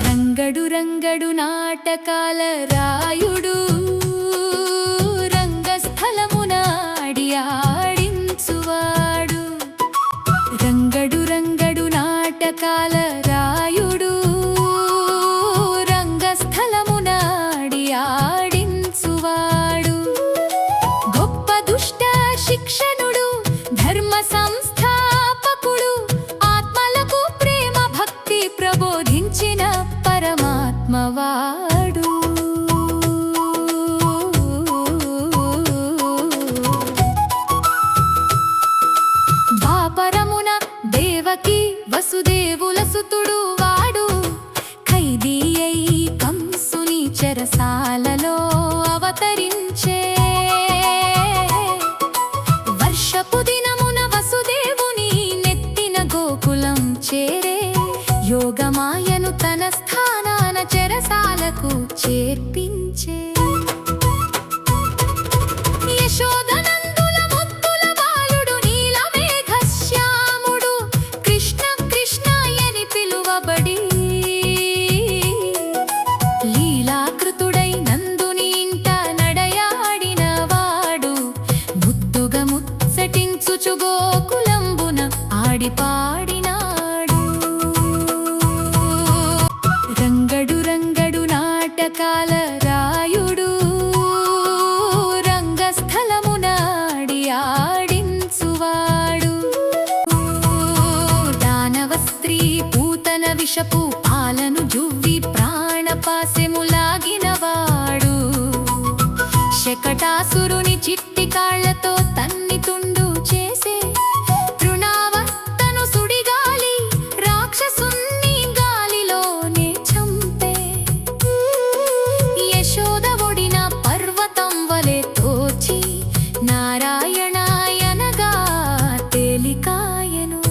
రంగడు రంగడు నాటకాల రాయుడు రంగస్థలమున ఆడి ఆడించువాడు. రంగడు రంగడు నాటకాల రాయుడు రంగస్థలమున ఆడి ఆడించువాడు. గొప్ప దుష్ట శిక్షణుడు ధర్మ సంస్థాపకుడు ఆత్మలకు ప్రేమ భక్తి ప్రబోధించిన పరమాత్మవాడు. బాపరమున దేవకి వసుదేవుల సుతుడు వాడు. ఖైదీ అయి కంసుని చెరసాలలో అవతరించే. వర్షపు దినమున వసుదేవుని నెత్తిన గోకులం చేరే. యోగమాయను తన స్థానాన చెరసాలకు చేర్పించే. యశోదనందుల ముద్దుల బాలుడు నీలమేఘశ్యాముడు కృష్ణ కృష్ణయని పిలువబడి లీలాకృతుడై నందుని ఇంట నడయాడినవాడు. ముద్దుగా ముచ్చటించుచు గోకులంబున ఆడిపాడినాడు. రంగడు రంగడు నాటకాల రాయుడు రంగస్థలమున ఆడి ఆడించువాడు. దానవ స్త్రీ పూతన విషపు పాలను జువ్వి ప్రాణపాశములాగినవాడు. శకటాసురుని చిట్టి కాళ్లతో తన్ని తుండు చేసే. తృణావర్తను సుడిగాలి రాక్షసుని గాలిలోనే చంపే. యశోద ఒడిన పర్వతం వలె తోచి నారాయణాయనగా తేలికాయను.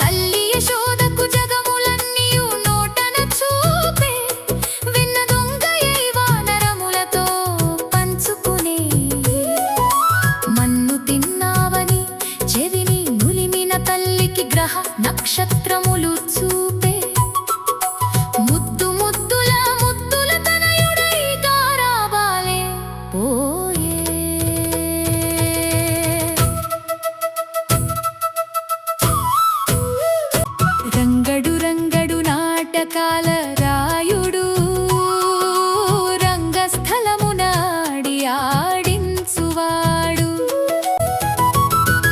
తల్లి యశోదకు జగములన్నీయు నోటన చూపే. వెన్న దొంగయై వానరములతో పంచుకునే. మన్ను తిన్నావని చెవిని నులిమిన తల్లికి గ్రహ నక్షత్రములు చూపే. ముద్దు ముద్దుల ముద్దుల తనయుడై గారాబాలే పోయే. రంగడు రంగడు నాటకాల రాయుడు రంగస్థలమున ఆడి ఆడించువాడు.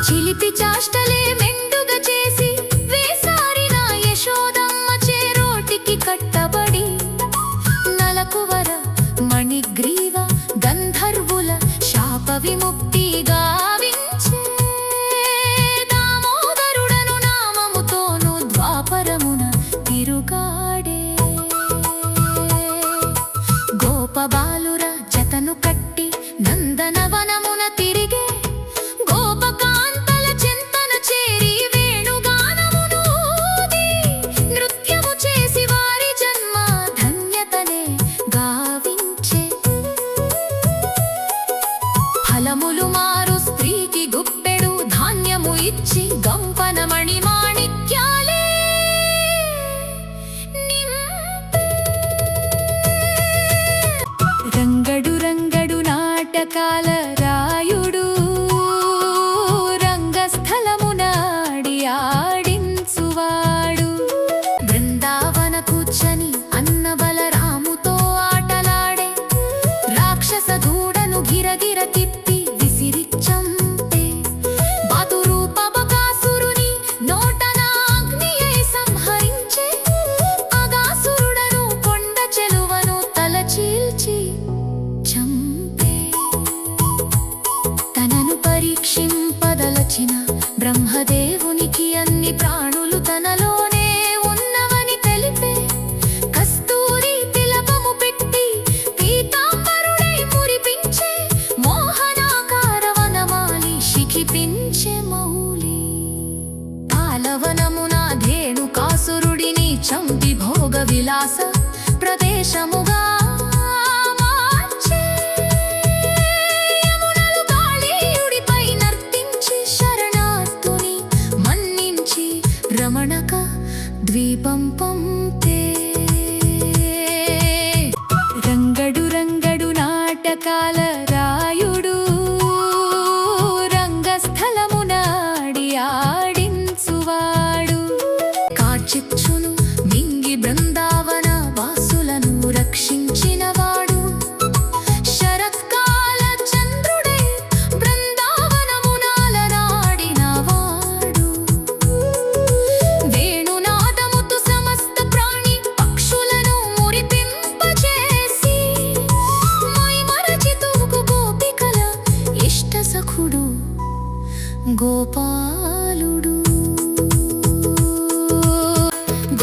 చిలిపి చాష్టలే మెండుగా చేసి వేసారిన యశోదమ్మ చేరోటికి కట్టబడి. నలకువర మణిగ్రీవ గంధర్వుల శాప విముక్తి గావించే. దామోదరుడను నామముతోను ద్వాపరమున తిరుగాడే. గోపబాలుర జతను కట్టి నందనవనమున తిరిగే. గోపకాంతల చింతన చేరి వేణుగానమును ఊది. నృత్యము చేసి వారి జన్మ ధన్యతనే గావించే. ఫలములు మారు స్త్రీకి గుప్పెడు ధాన్యము ఇచ్చి గంపన మణిమాణిక్యాలే నింపే. రంగడు రంగడు నాటకాల రాయుడు రంగస్థలమున ఆడి ఆడించువాడు. బృందావన కూర్చని అన్న బలరాముతో ఆటలాడే. రాక్షస దూడను గిరగిర తిప్పి విసిరి చంపే. బాతురూప బకాసురుని నోటన అగ్నియై సంహరించే. అగాసురుడను కొండ చెలువను తల చీల్చి చంపే. తనను పరీక్షింపదలచిన బ్రహ్మదేవునికి అన్ని ప్రాణులు తనలోనే ఉన్నవని తెలిపే. కస్తూరి తిలకము పెట్టి పీతాంబరుడై మురిపించే. మోహనాకార వనమాలి శిఖిపించే మౌలి. పాలవనమున ధేణుకా విలాస ప్రదేశముగా మార్చే. యమునలు కాళీయుడిపై నర్తించి శరణార్థుని మన్నించి రమణక ద్వీపం పంపే. రంగడు రంగడు నాటకాల రాయుడు రంగస్థలమున ఆడి ఆడించువాడు. కార్చిచ్చును మింగి బృందావన వాసులను రక్షించినవాడు. శరత్కాల చంద్రుడై బృందావనమునాలనాడినవాడు. వేణునాదముతు సమస్త ప్రాణి పక్షులను మురిపింపచేసి మైమరచితుకు గోపికల ఇష్ట సఖుడు గోపాలుడు.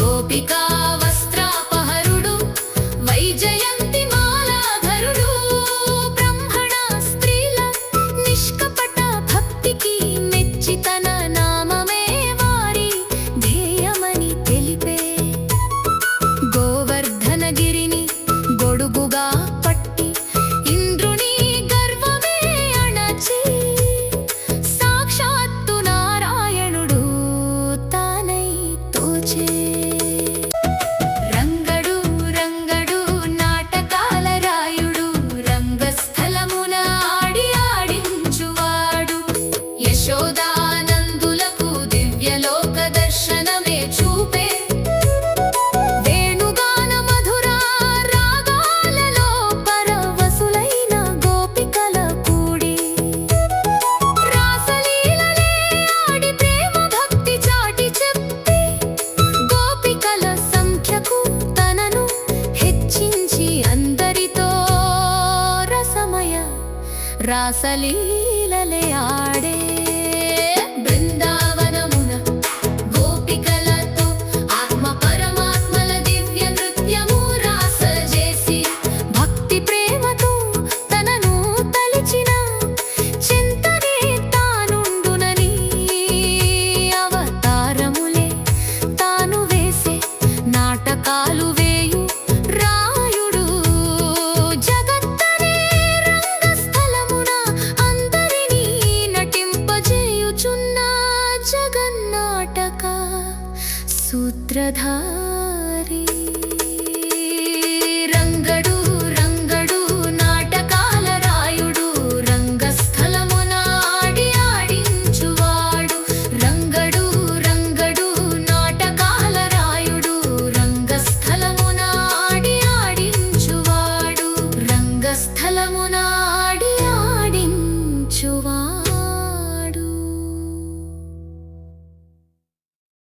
గోపికా వస్త్రాపహరుడు వైజయంతి మాలాధరుడు. బ్రహ్మణ స్త్రీల నిష్కపట భక్తికి మెచ్చి తన నామమే వారి ధ్యేయమని తెలిపే. గోవర్ధనగిరిని గొడుగుగా పట్టి ఇంద్రుని గర్వమే అణచి సాక్షాత్తు నారాయణుడు తానై తోచే. రంగడు రంగడు నాటకాల రాయుడు రంగస్థలమున ఆడి ఆడించువాడు. యశోదానందులకు దివ్యలోక దర్శనమే చూపే. వేణుగాన మధుర రాగాలలో పరవశులైన గోపికల కూడి రాసలీలలే ఆడి ప్రేమ భక్తి చాటి చెప్పి గోపికల సంఖ్యకు తనను హెచ్చించి అందరితో రసమయ రాసలీలలే ఆడే. బృందావనమున గోపికలతో ఆత్మ పరమాత్మల దివ్య నృత్యము రాస చేసి భక్తి ప్రేమతో తనను తలిచిన చింతనే తానుండునని అవతారములే తాను వేసే. నాటకాలు వేయు రాయుడు జగత్తనే రంగస్థలమున అందరినీ నటింపజేయుచున్న జగన్నాటక సూత్రధారి.